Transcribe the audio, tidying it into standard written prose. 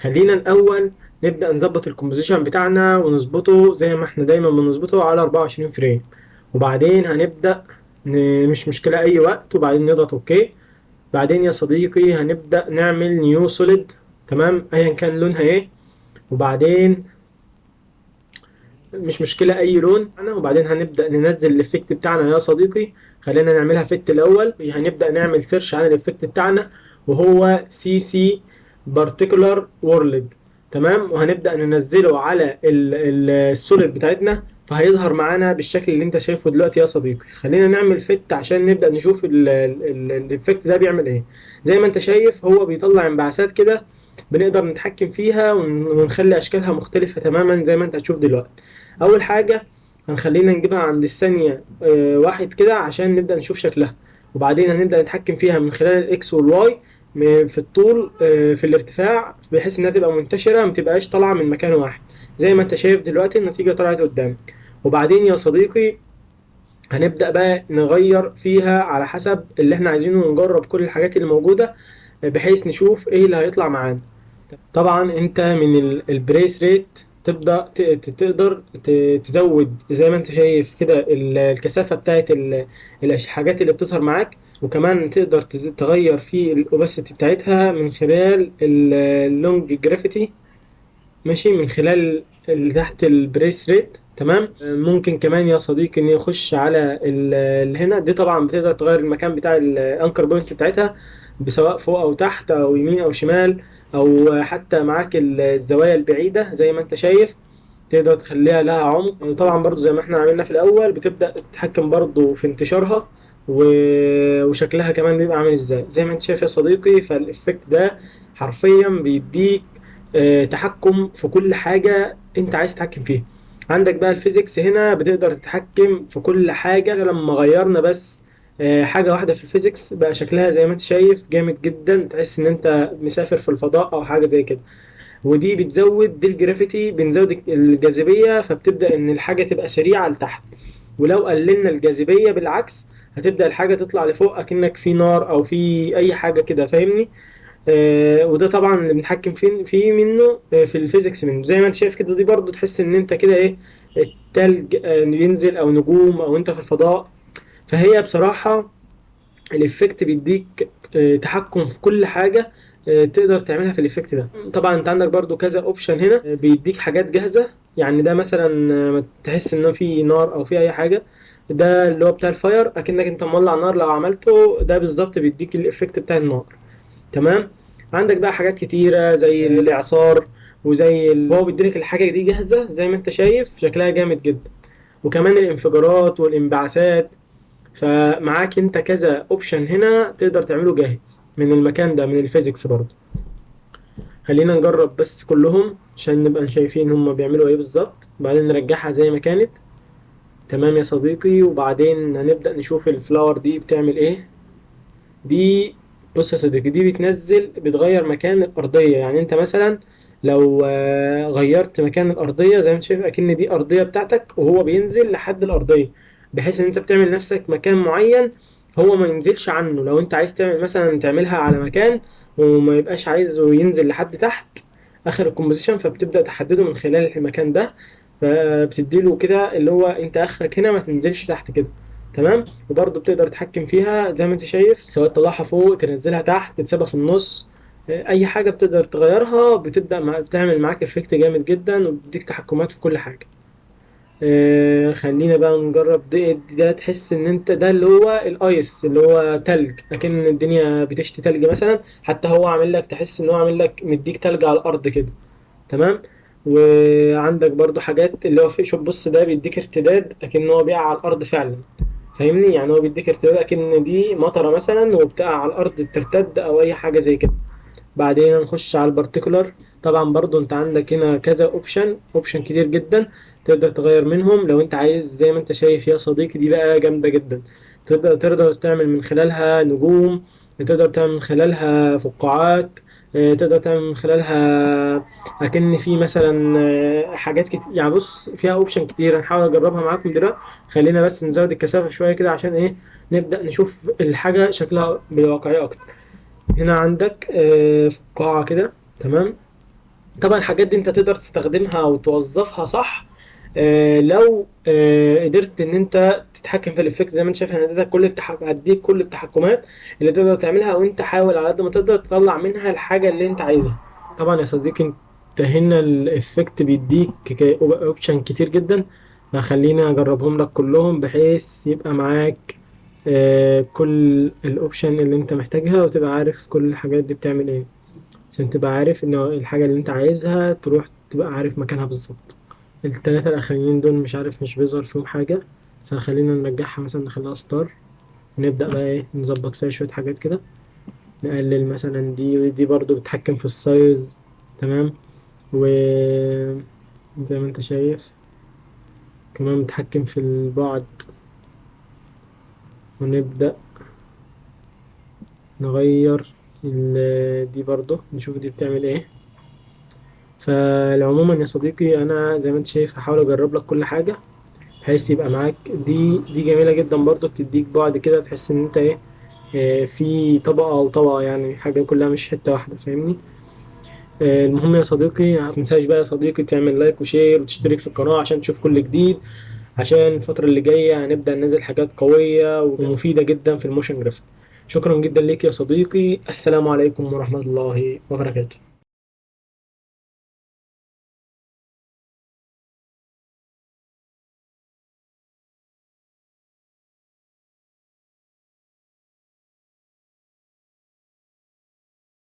خلينا الاول نبدا نظبط الكومبوزيشن بتاعنا ونظبطه زي ما احنا دايما بنظبطه على 24 فريم. وبعدين هنبدا مش مشكله اي وقت، وبعدين نضغط اوكي. بعدين يا صديقي هنبدا نعمل نيو سوليد، تمام، ايا كان لونها ايه. وبعدين مش مشكله اي لون انا. وبعدين هنبدا ننزل الافكت بتاعنا يا صديقي. خلينا نعملها افكت الاول. هنبدا نعمل سيرش عن الافكت بتاعنا، وهو سي سي بارتيكولار وورلد، تمام. وهنبدا ننزله على السوليد بتاعتنا، فهيظهر معانا بالشكل اللي انت شايفه دلوقتي يا صديقي. خلينا نعمل فت عشان نبدا نشوف الافكت ده بيعمل ايه. زي ما انت شايف هو بيطلع انبعاثات كده، بنقدر نتحكم فيها ونخلي اشكالها مختلفة تماما زي ما انت هتشوف دلوقتي. اول حاجة هنخلينا نجيبها عند الثانية واحد كده عشان نبدأ نشوف شكلها. وبعدين هنبدأ نتحكم فيها من خلال الاكس والواي، في الطول في الارتفاع، بحيث انها تبقى منتشرة ما تبقاش طالعة من مكان واحد. زي ما انت شايف دلوقتي النتيجة طلعت قدامك. وبعدين يا صديقي هنبدأ بقى نغير فيها على حسب اللي احنا عايزينه، ونجرب كل الحاجات اللي موجودة بحيث نشوف ايه اللي هيطلع معانا. طبعا انت من البريس ريت تبدا تقدر تزود زي ما انت شايف كده الكثافه بتاعت الحاجات اللي بتظهر معاك. وكمان تقدر تغير في الاوباسيتي بتاعتها من خلال اللونج جرافيتي، ماشي، من خلال اللي تحت البريس ريت، تمام. ممكن كمان يا صديقي ان يخش على هنا دي. طبعا بتقدر تغير المكان بتاع الانكر بوينت بتاعتها، سواء فوق او تحت او يمين او شمال، او حتى معاك الزوايا البعيدة زي ما انت شايف. تقدر تخليها لها عمق. طبعا برضو زي ما احنا عملنا في الاول بتبدأ تتحكم برضو في انتشارها وشكلها كمان بيبقى عامل ازاي زي ما انت شايف يا صديقي. فالإفكت ده حرفيا بيديك تحكم في كل حاجة انت عايز تتحكم فيها. عندك بقى الفيزيكس هنا بتقدر تتحكم في كل حاجة. لما غيرنا بس حاجة واحدة في الفيزيكس بقى شكلها زي ما انت شايف جامد جدا، تحس ان انت مسافر في الفضاء او حاجة زي كده. ودي بتزود دي الجرافيتي، بنزود الجاذبية، فبتبدأ ان الحاجة تبقى سريعة لتحت. ولو قللنا الجاذبية بالعكس هتبدأ الحاجة تطلع لفوق اكنك في نار او في اي حاجة كده، فاهمني؟ وده طبعا اللي بنتحكم فيه منه في الفيزيكس منه. زي ما انت شايف كده دي برضو تحس ان انت كده ايه، التلج بينزل او نجوم او انت في الفضاء. فهي بصراحة الافكت بيديك تحكم في كل حاجة تقدر تعملها في الافكت ده. طبعا انت عندك برضو كذا اوبشن هنا بيديك حاجات جاهزة. يعني ده مثلا تحس انه في نار او في اي حاجة، ده اللي هو بتاع الفاير، اكنك انت مولع نار. لو عملته ده بالظبط بيديك الافكت بتاع النار، تمام. عندك بقى حاجات كتيرة زي الإعصار، وزي هو بيديلك الحاجة دي جاهزة زي ما انت شايف شكلها جامد جدا. وكمان الانفجارات والانبعاثات. فمعاك انت كذا اوبشن هنا تقدر تعمله جاهز من المكان ده من الفيزيكس برضه. خلينا نجرب بس كلهم عشان نبقى شايفين هما بيعملوا ايه بالظبط، بعدين نرجعها زي ما كانت. تمام يا صديقي. وبعدين هنبدأ نشوف الفلاور دي بتعمل ايه. دي بص يا صديقي دي بتغير مكان الأرضية. يعني انت مثلا لو غيرت مكان الأرضية زي ما انت شايف أكن دي أرضية بتاعتك، وهو بينزل لحد الأرضية، بحيث ان انت بتعمل لنفسك مكان معين هو ما ينزلش عنه. لو انت عايز تعمل مثلا تعملها على مكان وما يبقاش عايزه ينزل لحد تحت آخر الكومبوزيشن، فبتبدأ تحدده من خلال المكان ده. فبتديله كده اللي هو انت آخرك هنا ما تنزلش تحت كده، تمام. وبرضه بتقدر تتحكم فيها زي ما انت شايف، سواء تطلعها فوق تنزلها تحت تسيبها في النص. اي حاجه بتقدر تغيرها بتبدا بتعمل معاك افكت جامد جدا وبتديك تحكمات في كل حاجه. خلينا بقى نجرب ده تحس ان انت ده اللي هو الايس اللي هو تلج، لكن الدنيا بتشتي تلج مثلا. حتى هو عامل لك تحس ان هو عامل لك مديك تلج على الارض كده، تمام. وعندك برضو حاجات اللي هو في شوف بص ده بيديك ارتداد لكن هو بيقع على الارض فعلا، فاهمني؟ يعني هو بيديك ارتداد اكن دي مطره مثلا وبتقع على الارض بترتد او اي حاجه زي كده. بعدين نخش على البارتيكولار. طبعا برضو انت عندك هنا كذا اوبشن كتير جدا تقدر تغير منهم لو انت عايز. زي ما انت شايف يا صديقي دي بقى جامده جدا. تقدر تعمل من خلالها نجوم، تقدر تعمل من خلالها فقاعات، تقدر تعمل من خلالها اكن في مثلا حاجات كتير. يعني بص فيها اوبشن كتير هنحاول اجربها معاكم دلوقتي. خلينا بس نزود الكثافه شويه كده عشان ايه، نبدا نشوف الحاجه شكلها بالواقعيه اكتر. هنا عندك فقاعة كده، تمام. طبعا الحاجات دي انت تقدر تستخدمها وتوظفها صح. لو قدرت ان انت تتحكم في الافكت زي ما انت شايف. انا هديك كل التحكمات اللي تقدر تعملها، وانت حاول على قد ما تقدر تطلع منها الحاجه اللي انت عايزها. طبعا يا صديقي، انت هنا الافكت بيديك اوبشن كتير جدا، فخليني اجربهم لك كلهم بحيث يبقى معاك كل الاوبشن اللي انت محتاجها، وتبقى عارف كل الحاجات دي بتعمل ايه، عشان تبقى عارف ان الحاجة اللي انت عايزها تروح تبقى عارف مكانها بالظبط. التلاتة الاخرين دول مش عارف، مش بيظهر فيهم حاجة، فخلينا نرجعها مثلا نخليها ستار، ونبدأ بقى ايه نظبط فيها شوية حاجات كده. نقلل مثلا دي، ودي برضو بتحكم في السايز. تمام. و زي ما انت شايف كمان بتحكم في البعد. ونبدأ نغير دي برضو نشوف دي بتعمل ايه. فالعموما يا صديقي، انا زي ما انت شايف هحاول اجرب لك كل حاجة بحيث يبقى معاك. دي جميلة جدا برضو، بتديك بعد كده تحس ان انت ايه، في طبقة او طبقة، يعني حاجة كلها مش حتة واحدة، فاهمني. المهم يا صديقي، ما تنساش بقى يا صديقي تعمل لايك وشير وتشترك في القناة عشان تشوف كل جديد، عشان الفترة اللي جاية هنبدأ ننزل حاجات قوية ومفيدة جدا في الموشن جرافيك. شكرا جدا ليك يا صديقي، السلام عليكم ورحمة الله وبركاته.